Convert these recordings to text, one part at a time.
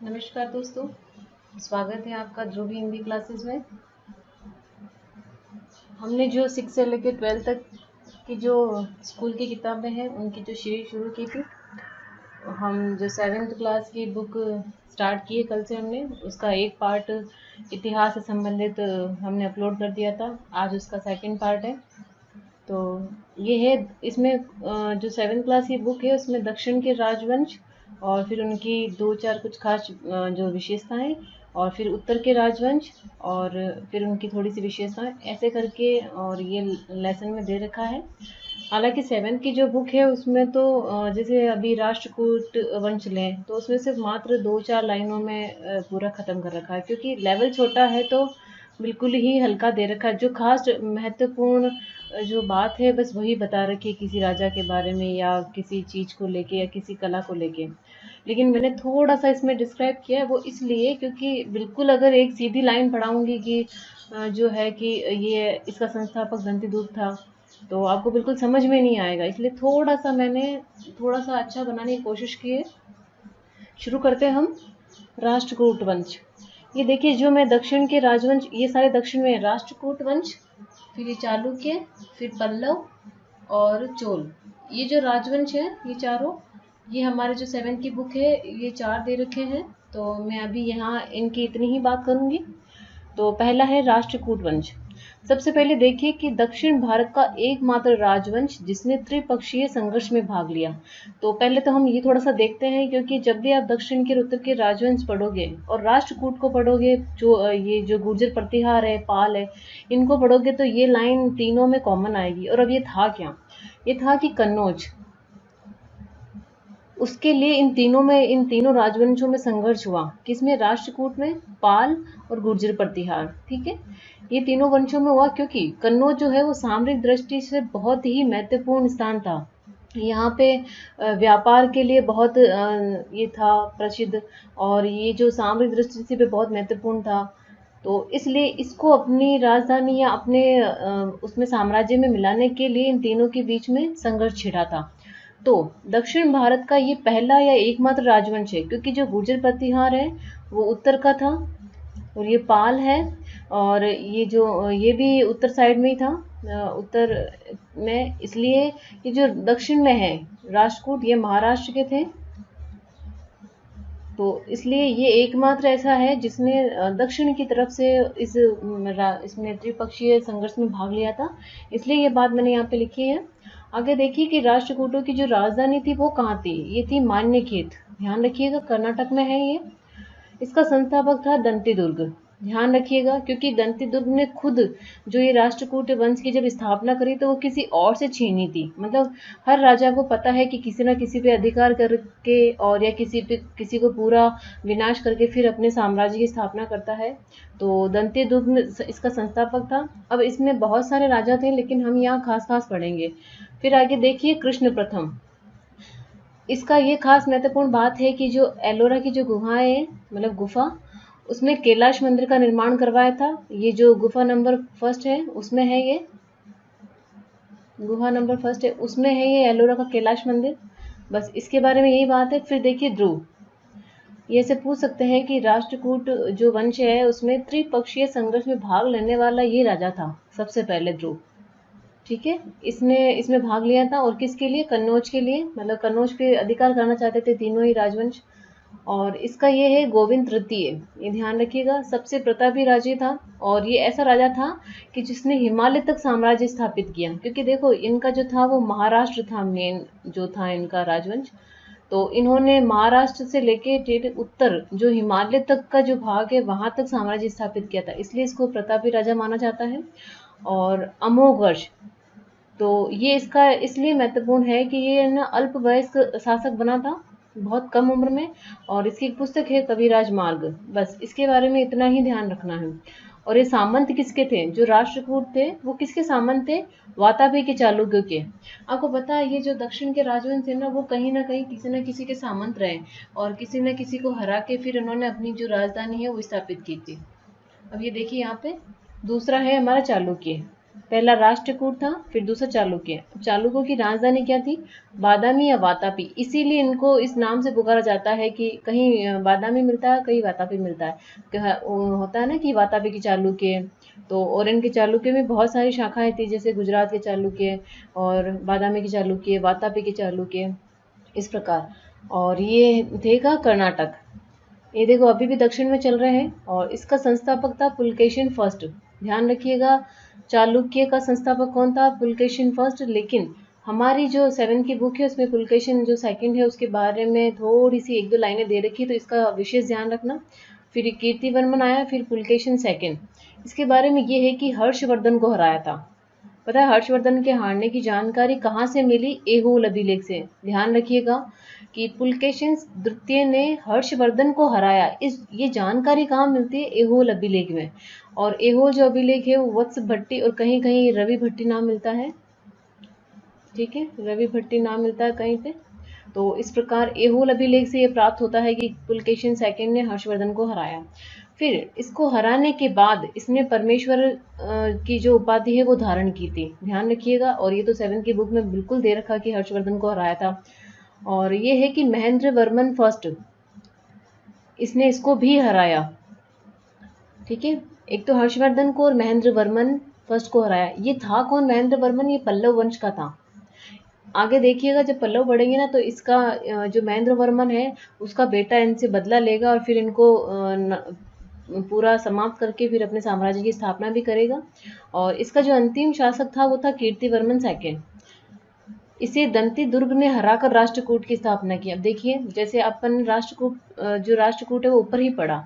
नमस्कार दोस्तों, स्वागत है आपका ध्रुवी हिंदी क्लासेस में। हमने जो 6 से लेकर 12 तक की जो स्कूल की किताबें हैं उनकी जो सीरीज शुरू की थी, हम जो 7th क्लास की बुक स्टार्ट किए कल से हमने उसका एक पार्ट इतिहास से संबंधित हमने अपलोड कर दिया था। आज उसका सेकंड पार्ट है। तो ये है इसमें जो 7th क्लास की बुक है उसमें दक्षिण के राजवंश और फिर उनकी दो चार कुछ खास जो विशेषताएं और फिर उत्तर के राजवंश और फिर उनकी थोड़ी सी विशेषताएं ऐसे करके और ये लेसन में दे रखा है। हालांकि 7th की जो बुक है उसमें तो जैसे अभी राष्ट्रकूट वंश लें तो उसमें सिर्फ मात्र 2-4 लाइनों में पूरा ख़त्म कर रखा है, क्योंकि लेवल छोटा है तो बिल्कुल ही हल्का दे रखा है। जो खास महत्वपूर्ण जो बात है बस वही बता रखी है किसी राजा के बारे में या किसी चीज़ को लेके या किसी कला को लेके। लेकिन मैंने थोड़ा सा इसमें डिस्क्राइब किया है वो इसलिए क्योंकि बिल्कुल अगर एक सीधी लाइन पढ़ाऊंगी कि जो है कि ये इसका संस्थापक दंतिदुर्ग था तो आपको बिल्कुल समझ में नहीं आएगा, इसलिए थोड़ा सा मैंने थोड़ा सा अच्छा बनाने की कोशिश की है। शुरू करते हैं हम राष्ट्रकूट वंश। ये देखिए जो मैं दक्षिण के राजवंश ये सारे दक्षिण में राष्ट्रकूट वंश, फिर ये चालुक्य, फिर पल्लव और चोल। ये जो राजवंश है ये चारों, ये हमारे जो 7th की बुक है ये 4 दे रखे हैं। तो मैं अभी यहाँ इनकी इतनी ही बात करूँगी। तो पहला है राष्ट्रकूट वंश। सबसे पहले देखिए कि दक्षिण भारत का एकमात्र राजवंश जिसने त्रिपक्षीय संघर्ष में भाग लिया। तो पहले तो हम ये थोड़ा सा देखते हैं, क्योंकि जब भी आप दक्षिण के और उत्तर के राजवंश पढ़ोगे और राष्ट्रकूट को पढ़ोगे, जो ये जो गुर्जर प्रतिहार है, पाल है, इनको पढ़ोगे तो ये लाइन तीनों में कॉमन आएगी। और अब ये था क्या? ये था कि कन्नौज, उसके लिए इन तीनों राजवंशों में संघर्ष हुआ। किसमें? राष्ट्रकूट में, पाल और गुर्जर प्रतिहार। ठीक है, ये तीनों वंशों में हुआ क्योंकि कन्नौज जो है वो सामरिक दृष्टि से बहुत ही महत्वपूर्ण स्थान था। यहाँ पे व्यापार के लिए बहुत ये था प्रसिद्ध, और ये जो सामरिक दृष्टि से भी बहुत महत्वपूर्ण था। तो इसलिए इसको अपनी राजधानी या अपने उसमें साम्राज्य में मिलाने के लिए इन तीनों के बीच में संघर्ष छिड़ा था। तो दक्षिण भारत का ये पहला या एकमात्र राजवंश है, क्योंकि जो गुर्जर प्रतिहार है वो उत्तर का था और ये पाल है और ये जो ये भी उत्तर साइड में ही था, उत्तर में। इसलिए ये जो दक्षिण में है राष्ट्रकूट, ये महाराष्ट्र के थे। तो इसलिए ये एकमात्र ऐसा है जिसने दक्षिण की तरफ से इसमें त्रिपक्षीय संघर्ष में भाग लिया था। इसलिए ये बात मैंने यहाँ पे लिखी है। आगे देखिए कि राष्ट्रकूटों की जो राजधानी थी वो कहाँ थी? ये थी मान्यखेत। ध्यान रखिएगा, कर्नाटक में है ये। इसका संस्थापक था दंतिदुर्ग। ध्यान रखिएगा, क्योंकि दंतिदुर्ग ने खुद जो ये राष्ट्रकूट वंश की जब स्थापना करी तो वो किसी और से छीनी थी। मतलब हर राजा को पता है कि किसी न किसी पे अधिकार करके और या किसी को पूरा विनाश करके फिर अपने साम्राज्य की स्थापना करता है। तो दंतिदुर्ग इसका संस्थापक था। अब इसमें बहुत सारे राजा थे लेकिन हम यहाँ खास खास पढ़ेंगे। फिर आगे देखिए कृष्ण प्रथम। इसका ये खास महत्वपूर्ण बात है कि जो एलोरा की जो गुफाएं हैं, मतलब गुफा, उसमें कैलाश मंदिर का निर्माण करवाया था। ये जो गुफा नंबर फर्स्ट है उसमें है, ये गुफा नंबर फर्स्ट है उसमें है ये एलोरा का कैलाश मंदिर। बस इसके बारे में यही बात है। फिर देखिए ध्रुव, ये से पूछ सकते हैं कि राष्ट्रकूट जो वंश है उसमें त्रिपक्षीय संघर्ष में भाग लेने वाला ये राजा था सबसे पहले, ध्रुव। ठीक है, इसने इसमें भाग लिया था और किसके लिए? कन्नौज के लिए। मतलब कन्नौज पे अधिकार करना चाहते थे तीनों ही राजवंश। और इसका ये है गोविंद तृतीय। ये ध्यान रखिएगा, सबसे प्रतापी राजा था और ये ऐसा राजा था कि जिसने हिमालय तक साम्राज्य स्थापित किया। क्योंकि देखो इनका जो था वो महाराष्ट्र था, मेन जो था इनका राजवंश। तो इन्होंने महाराष्ट्र से लेके टेढ़े उत्तर जो हिमालय तक का जो भाग है वहां तक साम्राज्य स्थापित किया था, इसलिए इसको प्रतापी राजा माना जाता है। और अमोघ वर्ष, तो ये इसका इसलिए महत्वपूर्ण है कि ये ना अल्प वयस्क शासक बना था, बहुत कम उम्र में। और इसकी एक पुस्तक है कविराज मार्ग। बस इसके बारे में इतना ही ध्यान रखना है। और ये सामंत किसके थे? जो राष्ट्रकूट थे वो किसके सामंत थे? वातापी के, चालुक्य के। आपको पता है ये जो दक्षिण के राजवंश है ना वो कहीं ना कहीं किसी न किसी के सामंत रहे और किसी न किसी को हरा के फिर उन्होंने अपनी जो राजधानी है वो स्थापित की थी। अब ये देखिए यहाँ पे दूसरा है हमारा चालुक्य। पहला राष्ट्रकूट था, फिर दूसरा चालुक्य। चालुक्यों की राजधानी क्या थी? बादामी या वातापी। इसीलिए इनको इस नाम से पुकारा जाता है कि कहीं बादामी मिलता है, कहीं वातापी मिलता है। होता है ना कि वातापी की चालुक्य, तो और इनके चालुक्य में बहुत सारी शाखाएं थी, जैसे गुजरात के चालुक्य और बादामी की चालुक्य, वातापी की चालुक्य, इस प्रकार। और ये थे कर्नाटक। ये देखो अभी भी दक्षिण में चल रहे हैं। और इसका संस्थापक था पुलकेशिन फर्स्ट। ध्यान रखिएगा, चालुक्य का संस्थापक कौन था? पुलकेशिन फर्स्ट। लेकिन हमारी जो 7 की बुक है उसमें पुलकेशिन जो सेकंड है उसके बारे में थोड़ी सी 1-2 लाइनें दे रखी है, तो इसका विशेष ध्यान रखना। फिर कीर्तिवर्मन आया, फिर पुलकेशिन सेकंड। इसके बारे में ये है कि हर्षवर्धन को हराया था। पता है हर्षवर्धन के हारने की जानकारी कहाँ से मिली? ऐहोल अभिलेख से। ध्यान रखिएगा कि पुलकेशिन द्वितीय ने हर्षवर्धन को हराया, ये जानकारी कहाँ मिलती है? ऐहोल अभिलेख में। और ऐहोल जो अभिलेख है वो वत्स भट्टी और कहीं कहीं रवि भट्टी नाम मिलता है। ठीक है, रवि भट्टी नाम मिलता है कहीं पे। तो इस प्रकार ऐहोल अभिलेख से ये प्राप्त होता है कि पुलकेशिन सेकंड ने हर्षवर्धन को हराया। फिर इसको हराने के बाद इसने परमेश्वर की जो उपाधि है वो धारण की थी। ध्यान रखिएगा। और ये तो 7 की बुक में बिल्कुल दे रखा कि हर्षवर्धन को हराया था। और ये है कि महेंद्र वर्मन फर्स्ट, इसने इसको भी हराया। ठीक है, एक तो हर्षवर्धन को और महेंद्र वर्मन फर्स्ट को हराया। ये था कौन महेंद्र वर्मन? ये पल्लव वंश का था। आगे देखिएगा जब पल्लव बढ़ेंगे ना, तो इसका जो महेंद्र वर्मन है उसका बेटा इनसे बदला लेगा और फिर इनको पूरा समाप्त करके फिर अपने साम्राज्य की स्थापना भी करेगा। और इसका जो अंतिम शासक था वो था कीर्तिवर्मन सेकंड। इसे दंती दुर्ग ने हराकर राष्ट्रकूट की स्थापना की। अब देखिए जैसे अपन राष्ट्रकूट जो राष्ट्रकूट है वो ऊपर ही पड़ा,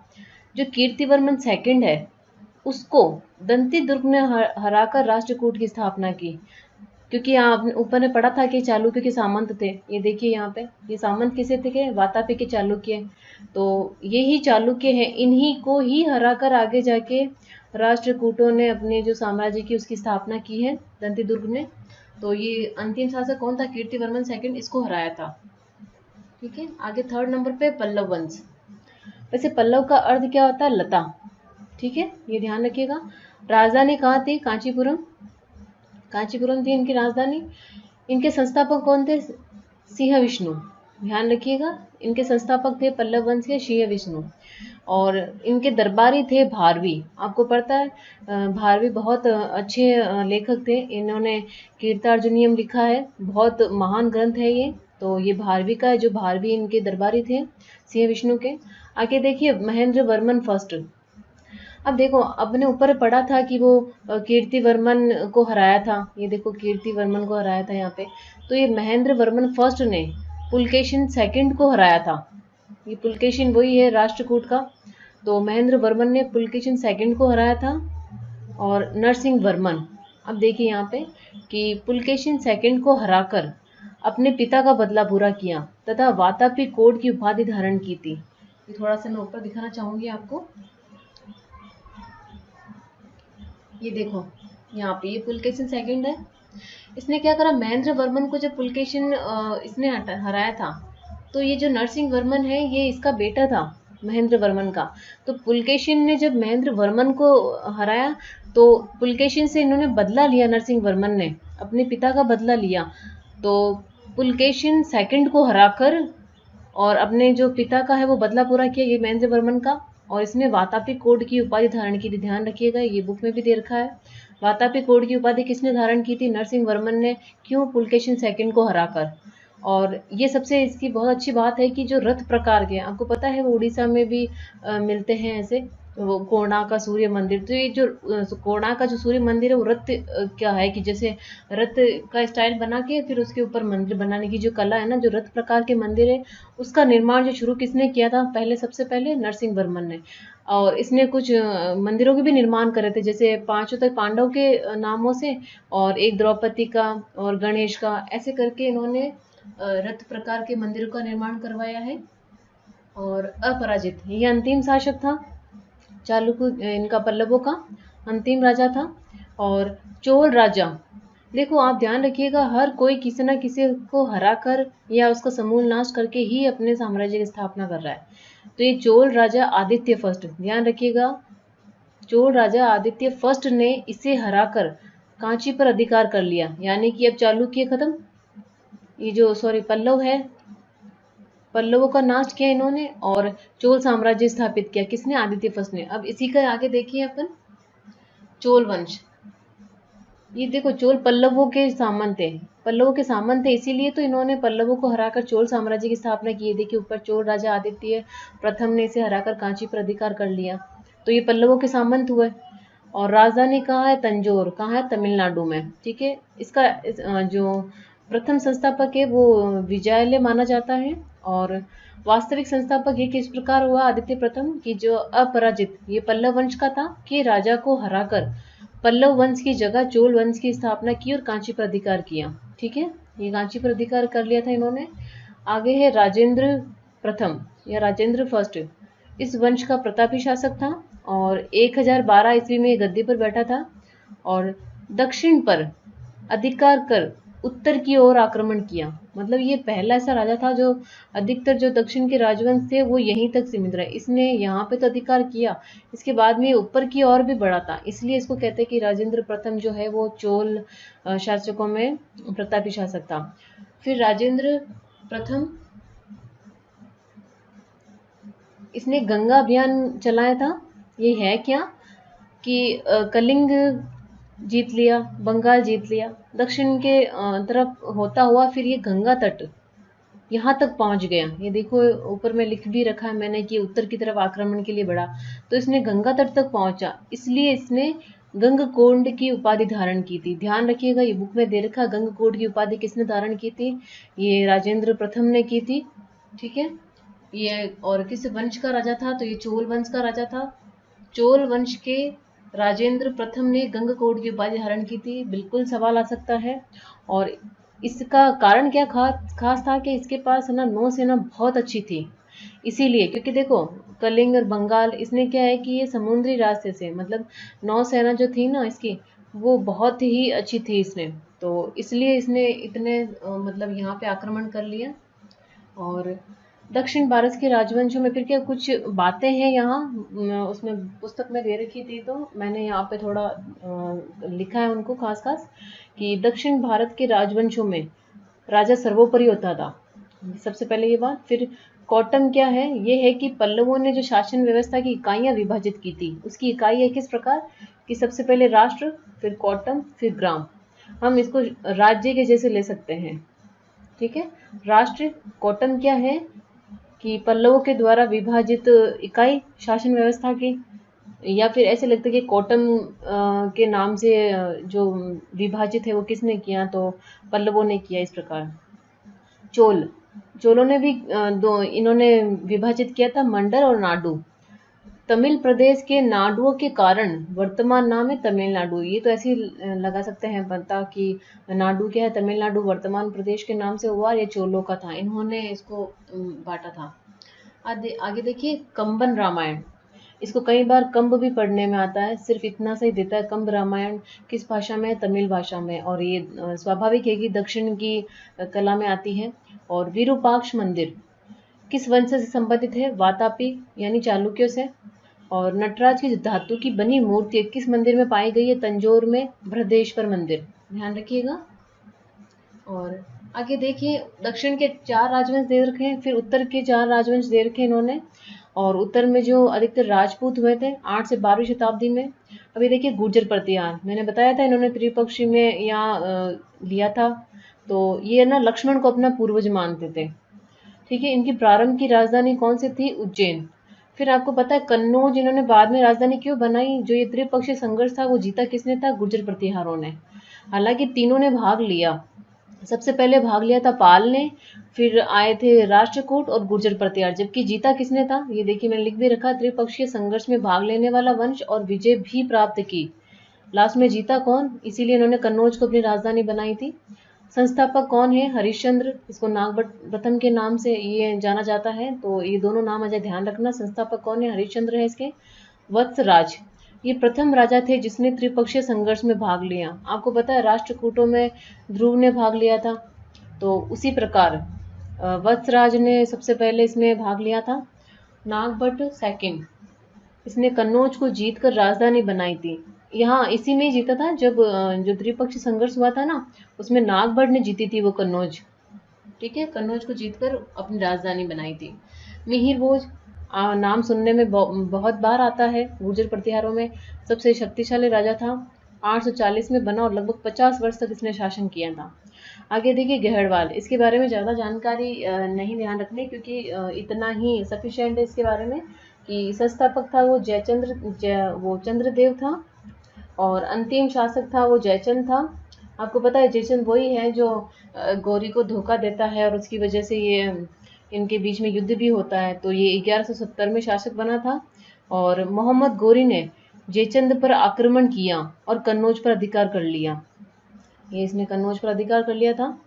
जो कीर्तिवर्मन सेकंड है उसको दंती दुर्ग ने हराकर राष्ट्रकूट की स्थापना की। क्योंकि यहाँ ऊपर ने पढ़ा था कि चालुक्य के सामंत थे। ये देखिए यहाँ पे ये सामंत किसे थे? वातापी के चालुक्य। तो यही चालुक्य है, इन्हीं को ही हराकर आगे जाके राष्ट्रकूटों ने अपने जो साम्राज्य की उसकी स्थापना की है दंती दुर्ग ने। तो ये अंतिम शासक कौन था? कीर्तिवर्मन सेकंड, इसको हराया था। ठीक है, आगे थर्ड नंबर पे पल्लव वंश। वैसे पल्लव का अर्थ क्या होता है? लता। ठीक है, ये ध्यान रखिएगा। राजधानी कहाँ थी? कांचीपुरम। कांचीपुरम थी इनकी राजधानी। इनके संस्थापक कौन थे? सिंह विष्णु। ध्यान रखिएगा, इनके संस्थापक थे पल्लव वंश के सिंह विष्णु। और इनके दरबारी थे भारवी। आपको पता है भारवी बहुत अच्छे लेखक थे। इन्होंने कीर्तार्जुनीयम लिखा है, बहुत महान ग्रंथ है ये। तो ये भारवी का है, जो भारवी इनके दरबारी थे सिंह विष्णु के। आगे देखिए महेंद्र वर्मन फर्स्ट। अब देखो अपने ऊपर पढ़ा था कि वो कीर्तिवर्मन को हराया था। ये देखो कीर्तिवर्मन को हराया था यहाँ पे। तो ये महेंद्र वर्मन फर्स्ट ने पुलकेशिन सेकंड को हराया था। ये पुलकेशिन वही है राष्ट्रकूट का। तो महेंद्र वर्मन ने पुलकेशिन सेकंड को हराया था। और नरसिंह वर्मन, अब देखिए यहाँ पे कि पुलकेशिन सेकंड को हराकर अपने पिता का बदला पूरा किया तथा वातापी कोड की उपाधि धारण की थी। ये थोड़ा सा मैं ऊपर दिखाना चाहूंगी आपको। ये देखो यहाँ पे ये पुलकेशिन सेकंड है। इसने क्या करा? महेंद्र वर्मन को जब पुलकेशिन इसने हराया था, तो ये जो नरसिंह वर्मन है ये इसका बेटा था महेंद्र वर्मन का। तो पुलकेशिन ने जब महेंद्र वर्मन को हराया तो पुलकेशिन से इन्होंने बदला लिया। नरसिंह वर्मन ने अपने पिता का बदला लिया। तो पुलकेशिन सेकंड को हराकर और अपने जो पिता का है वो बदला पूरा किया, ये महेंद्र वर्मन का। और इसने वातापी कोड की उपाधि धारण की थी। ध्यान रखिएगा, ये बुक में भी दे रखा है। वातापी कोड की उपाधि किसने धारण की थी? नरसिंह वर्मन ने। क्यों? पुलकेशिन सेकंड को हराकर। और ये सबसे इसकी बहुत अच्छी बात है कि जो रथ प्रकार के, आपको पता है वो उड़ीसा में भी मिलते हैं ऐसे, वो कोणार्क का सूर्य मंदिर। तो ये जो कोणार्क का जो सूर्य मंदिर है वो रथ क्या है कि जैसे रथ का स्टाइल बना के फिर उसके ऊपर मंदिर बनाने की जो कला है ना, जो रथ प्रकार के मंदिर है उसका निर्माण जो शुरू किसने किया था? पहले सबसे पहले नरसिंह वर्मन ने। और इसने कुछ मंदिरों के भी निर्माण करे थे, जैसे 5 तक पांडव के नामों से और एक द्रौपदी का और गणेश का, ऐसे करके इन्होंने रथ प्रकार के मंदिरों का निर्माण करवाया है। और अपराजित ये अंतिम शासक था चालुक्य, इनका पल्लवों का अंतिम राजा था। और चोल राजा, देखो आप ध्यान रखिएगा, हर कोई किसी न किसी को हराकर या उसका समूल नाश करके ही अपने साम्राज्य की स्थापना कर रहा है। तो ये चोल राजा आदित्य फर्स्ट, ध्यान रखिएगा, चोल राजा आदित्य फर्स्ट ने इसे हराकर कांची पर अधिकार कर लिया, यानी कि अब चालुक्य खत्म, ये जो पल्लव है, पल्लवों का नाश किया इन्होंने और चोल साम्राज्य स्थापित किया। किसने? आदित्य फर्स्ट ने। अब इसी का आगे देखिए अपन, चोल वंश। ये देखो, चोल पल्लवों के सामंत थे, पल्लवों के सामंत थे, इसीलिए तो इन्होंने पल्लवों को हराकर चोल साम्राज्य की स्थापना की। देखिए ऊपर चोल राजा आदित्य प्रथम ने इसे हराकर कांची पर अधिकार कर लिया, तो ये पल्लवों के सामंत हुए। और राजधानी कहाँ है? तंजौर। कहाँ है? तमिलनाडु में। ठीक है। इसका जो प्रथम संस्थापक है वो विजयालय माना जाता है। और वास्तविक संस्थापक ये किस प्रकार हुआ? आदित्य प्रथम की जो अपराजित, ये पल्लव वंश का था, कि राजा को हराकर पल्लव वंश की जगह चोल वंश की स्थापना की और कांची पर अधिकार किया। ठीक है, ये कांची पर अधिकार कर लिया था इन्होंने। आगे है राजेंद्र प्रथम या राजेंद्र फर्स्ट। इस वंश का प्रतापी शासक था और 1012 ईस्वी में गद्दी पर बैठा था और दक्षिण पर अधिकार कर उत्तर की ओर आक्रमण किया। मतलब ये पहला ऐसा राजा था जो अधिकतर जो दक्षिण के राजवंश थे वो यहीं तक सीमित रहे, इसने यहाँ पे तो अधिकार किया, इसके बाद में ऊपर की ओर भी बढ़ा था, इसलिए इसको कहते हैं कि राजेंद्र प्रथम जो है वो चोल शासकों में प्रतापी शासक था। फिर राजेंद्र प्रथम, इसने गंगा अभियान चलाया था। ये है क्या कि कलिंग जीत लिया, बंगाल जीत लिया, दक्षिण के तरफ होता हुआ फिर ये गंगा तट यहाँ तक पहुंच गया। ये देखो ऊपर में लिख भी रखा है मैंने कि उत्तर की तरफ आक्रमण के लिए बढ़ा, तो इसने गंगा तट तक पहुंचा, इसलिए इसने गंगकोंड की उपाधि धारण की थी। ध्यान रखिएगा, ये बुक में दे रखा, गंगकोंड की उपाधि किसने धारण की थी? ये राजेंद्र प्रथम ने की थी। ठीक है, ये और किस वंश का राजा था? तो ये चोल वंश का राजा था। चोल वंश के राजेंद्र प्रथम ने गंगकोंड की उपाधि धारण की थी। बिल्कुल सवाल आ सकता है। और इसका कारण क्या खास था कि इसके पास है ना नौसेना बहुत अच्छी थी, इसीलिए, क्योंकि देखो कलिंग और बंगाल, इसने क्या है कि ये समुद्री रास्ते से, मतलब नौसेना जो थी ना इसकी वो बहुत ही अच्छी थी इसने, तो इसलिए इसने इतने मतलब यहाँ पे आक्रमण कर लिया। और दक्षिण भारत के राजवंशों में फिर क्या कुछ बातें हैं यहाँ, उसमें पुस्तक में दे रखी थी तो मैंने यहाँ पे थोड़ा लिखा है उनको खास कि दक्षिण भारत के राजवंशों में राजा सर्वोपरि होता था, सबसे पहले ये बात। फिर कौटम क्या है? ये है कि पल्लवों ने जो शासन व्यवस्था की इकाइयां विभाजित की थी, उसकी इकाई है किस प्रकार कि सबसे पहले राष्ट्र, फिर कौटम, फिर ग्राम। हम इसको राज्य के जैसे ले सकते हैं। ठीक है, राष्ट्र, कौटम क्या है कि पल्लवों के द्वारा विभाजित इकाई शासन व्यवस्था की, या फिर ऐसे लगता है कि कौटम के नाम से जो विभाजित है वो किसने किया? तो पल्लवों ने किया। इस प्रकार चोलों ने भी इन्होंने विभाजित किया था मंडल और नाडु। तमिल प्रदेश के नाडुओं के कारण वर्तमान नाम है तमिलनाडु। ये तो ऐसे ही लगा सकते हैं पता कि नाडु क्या है, तमिलनाडु वर्तमान प्रदेश के नाम से हुआ, ये चोलों का था, इन्होंने इसको बांटा था। आगे देखिए कंबन रामायण, इसको कई बार कंब भी पढ़ने में आता है, सिर्फ इतना सा ही देता है। कंब रामायण किस भाषा में है? तमिल भाषा में, और ये स्वाभाविक है कि दक्षिण की कला में आती है। और विरूपाक्ष मंदिर किस वंश से संबंधित है? वातापी यानी चालुक्यों से। और नटराज की धातु की बनी मूर्ति किस मंदिर में पाई गई है? तंजौर में बृहदेश्वर मंदिर, ध्यान रखिएगा। और आगे देखिए दक्षिण के 4 राजवंश दे रखे हैं, फिर उत्तर के 4 राजवंश दे रखे इन्होंने। और उत्तर में जो अधिकतर राजपूत हुए थे 8 से 12वीं शताब्दी में। अभी देखिए गुर्जर प्रतिहार, मैंने बताया था इन्होंने त्रिपक्षी में यहाँ लिया था, तो ये ना लक्ष्मण को अपना पूर्वज मानते थे। ठीक है, इनकी प्रारंभ की राजधानी कौन सी थी? उज्जैन। फिर आपको पता है कन्नौज इन्होंने बाद में राजधानी क्यों बनाई? जो ये त्रिपक्षीय संघर्ष था वो जीता किसने था? गुर्जर प्रतिहारों ने। हालांकि तीनों ने भाग लिया, सबसे पहले भाग लिया था पाल ने, फिर आए थे राष्ट्रकूट और गुर्जर प्रतिहार, जबकि जीता किसने था? ये देखिए मैंने लिख भी रखा, त्रिपक्षीय संघर्ष में भाग लेने वाला वंश और विजय भी प्राप्त की। लास्ट में जीता कौन? इसीलिए इन्होंने कन्नौज को अपनी राजधानी बनाई थी। संस्थापक कौन है? हरिश्चंद्र, इसको नागभट्ट प्रथम के नाम से ये जाना जाता है, तो ये दोनों नाम अजय ध्यान रखना। संस्थापक कौन है? हरिश्चंद्र है इसके। वत्सराज, ये प्रथम राजा थे जिसने त्रिपक्षीय संघर्ष में भाग लिया। आपको पता है राष्ट्रकूटों में ध्रुव ने भाग लिया था, तो उसी प्रकार वत्सराज ने सबसे पहले इसमें भाग लिया था। नागभट्ट सेकंड, इसने कन्नौज को जीतकर राजधानी बनाई थी। यहाँ इसी में ही जीता था, जब जो द्विपक्षीय संघर्ष हुआ था ना, उसमें नागभट्ट ने जीती थी वो कन्नौज। ठीक है, कन्नौज को जीतकर अपनी राजधानी बनाई थी। मिहिर भोज नाम सुनने में बहुत बार आता है। गुर्जर प्रतिहारों में सबसे शक्तिशाली राजा था। 840 में बना और लगभग 50 वर्ष तक इसने शासन किया था। आगे देखिए गहड़वाल, इसके बारे में ज़्यादा जानकारी नहीं ध्यान रखने, क्योंकि इतना ही सफिशिएंट है इसके बारे में कि संस्थापक था वो वो चंद्रदेव था, और अंतिम शासक था वो जयचंद था। आपको पता है जयचंद वही है जो गौरी को धोखा देता है और उसकी वजह से ये इनके बीच में युद्ध भी होता है। तो ये 1170 में शासक बना था, और मोहम्मद गौरी ने जयचंद पर आक्रमण किया और कन्नौज पर अधिकार कर लिया। ये इसने कन्नौज पर अधिकार कर लिया था,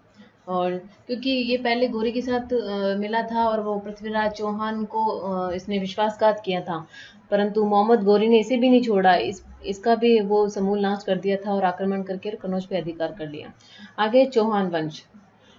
और क्योंकि ये पहले गौरी के साथ मिला था और वो पृथ्वीराज चौहान को इसने विश्वासघात किया था, परंतु मोहम्मद गौरी ने इसे भी नहीं छोड़ा। इसका भी वो समूल नाश कर दिया था और आक्रमण करके कन्नौज पे अधिकार कर लिया। आगे चौहान वंश।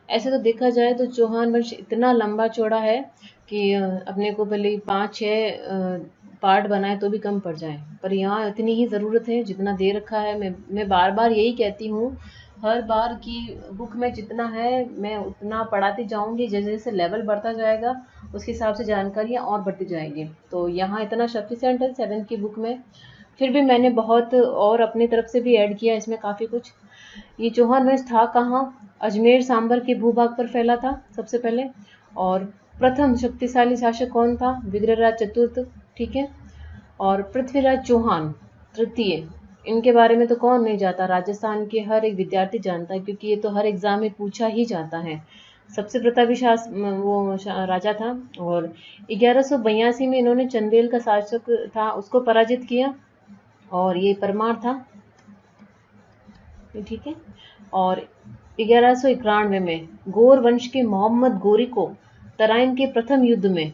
ऐसे तो देखा जाए तो चौहान वंश इतना लंबा चौड़ा है कि अपने को भले 5-6 पार्ट बनाए तो भी कम पड़ जाए, पर यहाँ इतनी ही ज़रूरत है जितना दे रखा है। मैं बार बार यही कहती हूँ, हर बार की बुक में जितना है मैं उतना पढ़ाती जाऊंगी, जैसे जैसे लेवल बढ़ता जाएगा उसके हिसाब से जानकारियाँ और बढ़ती जाएगी। तो यहाँ इतना सफिशिएंट है 7th की बुक में, फिर भी मैंने बहुत और अपनी तरफ से भी ऐड किया इसमें काफ़ी कुछ। ये चौहान वंश था कहाँ? अजमेर सांबर के भूभाग पर फैला था सबसे पहले। और प्रथम शक्तिशाली शासक कौन था? विग्रहराज चतुर्थ। ठीक है, और पृथ्वीराज चौहान तृतीय। इनके बारे में तो कौन नहीं जाता, राजस्थान के हर एक विद्यार्थी जानता है, क्योंकि ये तो हर एग्जाम में पूछा ही जाता है। सबसे प्रतापी राजा था, और 1182 में इन्होंने चंदेल का शासक था उसको पराजित किया, और ये परमार था। ठीक है, और 1191 में गौर वंश के मोहम्मद गौरी को तराइन के प्रथम युद्ध में,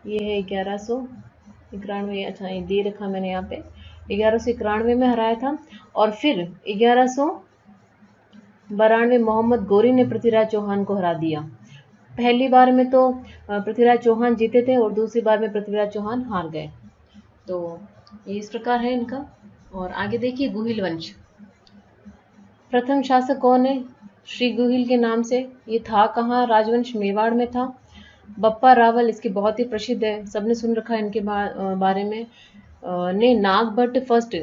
ये है 1191, अच्छा ये दे रखा मैंने यहाँ पे, 1191 में हराया था। और फिर 1192 मोहम्मद गौरी ने पृथ्वीराज चौहान को हरा दिया। पहली बार में तो पृथ्वीराज चौहान जीते थे और दूसरी बार में पृथ्वीराज चौहान हार गए। तो ये इस प्रकार है इनका। और आगे देखिए गुहिल वंश। प्रथम शासक कौन है? श्री गुहिल के नाम से। ये था कहाँ? राजवंश मेवाड़ में था। बप्पा रावल इसके बहुत ही प्रसिद्ध है, सबने सुन रखा है इनके बारे में। ने नागभट्ट फर्स्ट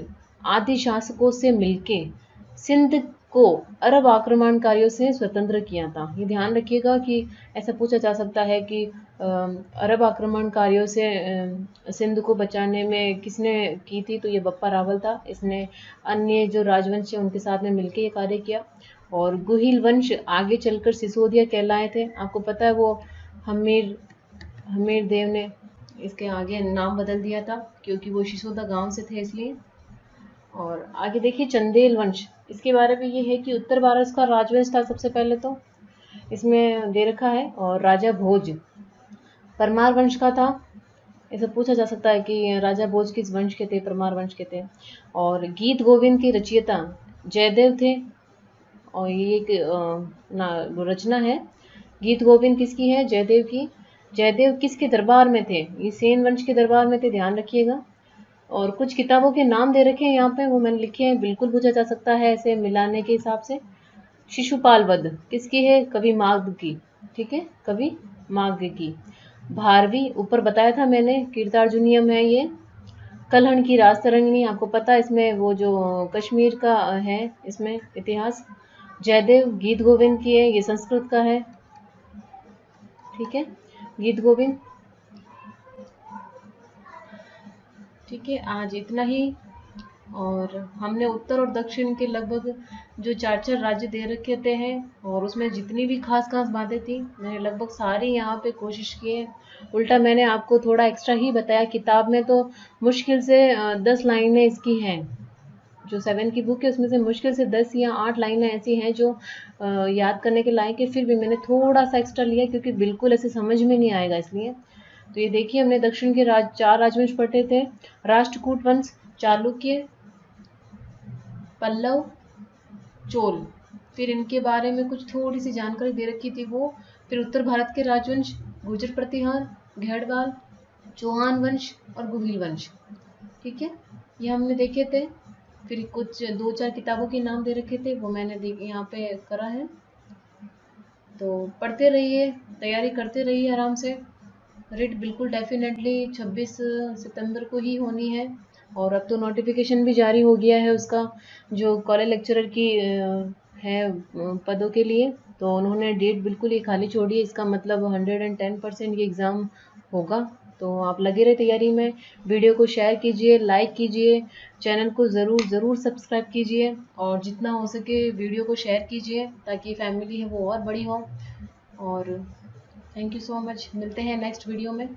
आदि शासकों से मिलके सिंध को अरब आक्रमणकारियों से स्वतंत्र किया था। ये ध्यान रखिएगा कि ऐसा पूछा जा सकता है कि अरब आक्रमणकारियों से सिंध को बचाने में किसने की थी, तो ये बप्पा रावल था। इसने अन्य जो राजवंश है उनके साथ में मिलकर ये कार्य किया। और गुहिल वंश आगे चलकर सिसोदिया कहलाए थे। आपको पता है वो हमीर देव ने इसके आगे नाम बदल दिया था, क्योंकि वो सिसोदा गांव से थे इसलिए। और आगे देखिए चंदेल वंश। इसके बारे में ये है कि उत्तर भारत का राजवंश था सबसे पहले, तो इसमें दे रखा है। और राजा भोज परमार वंश का था। ऐसा पूछा जा सकता है कि राजा भोज किस वंश के थे? परमार वंश के थे। और गीत गोविंद की रचयिता जयदेव थे, और ये एक रचना है। गीत गोविंद किसकी है? जयदेव की। जयदेव किसके दरबार में थे? ये सेन वंश के दरबार में थे, ध्यान रखिएगा। और कुछ किताबों के नाम दे रखे हैं यहाँ पे, वो मैंने लिखे हैं, बिल्कुल पूछा जा सकता है ऐसे मिलाने के हिसाब से। शिशुपाल वध किसकी है? कवि मार्ग की। ठीक है, कवि मार्ग की। भारवी ऊपर बताया था मैंने, कीर्तार्जुनियम है ये। कलहण की राजतरंगिणी, आपको पता है इसमें वो जो कश्मीर का है इसमें इतिहास। जयदेव गीत गोविंद की है, ये संस्कृत का है। ठीक है, गीत गोविंद। ठीक है, आज इतना ही। और हमने उत्तर और दक्षिण के लगभग जो 4-4 राज्य दे रखे थे हैं, और उसमें जितनी भी खास बातें थी मैंने लगभग सारी यहाँ पे कोशिश की है। उल्टा मैंने आपको थोड़ा एक्स्ट्रा ही बताया। किताब में तो मुश्किल से 10 लाइनें इसकी हैं, जो 7 की बुक है उसमें से मुश्किल से 10 या 8 लाइनें ऐसी हैं जो याद करने के लायक है। फिर भी मैंने थोड़ा सा एक्स्ट्रा लिया, क्योंकि बिल्कुल ऐसे समझ में नहीं आएगा इसलिए। तो ये देखिए, हमने दक्षिण के 4 राजवंश पढ़े थे। राष्ट्रकूट वंश, चालुक्य, पल्लव, चोल। फिर इनके बारे में कुछ थोड़ी सी जानकारी दे रखी थी वो। फिर उत्तर भारत के राजवंश, गुर्जर प्रतिहार, घेड़वाल, चौहान वंश और गुहिल वंश। ठीक है, ये हमने देखे थे। फिर कुछ 2-4 किताबों के नाम दे रखे थे, वो मैंने यहाँ पे करा है। तो पढ़ते रहिए, तैयारी करते रहिए आराम से। रिट बिल्कुल डेफिनेटली 26 सितंबर को ही होनी है। और अब तो नोटिफिकेशन भी जारी हो गया है उसका, जो कॉलेज लेक्चरर की है पदों के लिए। तो उन्होंने डेट बिल्कुल ही खाली छोड़ी है, इसका मतलब 110% ये एग्ज़ाम होगा। तो आप लगे रहे तैयारी में। वीडियो को शेयर कीजिए, लाइक कीजिए, चैनल को ज़रूर सब्सक्राइब कीजिए, और जितना हो सके वीडियो को शेयर कीजिए ताकि फैमिली है वो और बड़ी हो। और थैंक यू सो मच, मिलते हैं नेक्स्ट वीडियो में।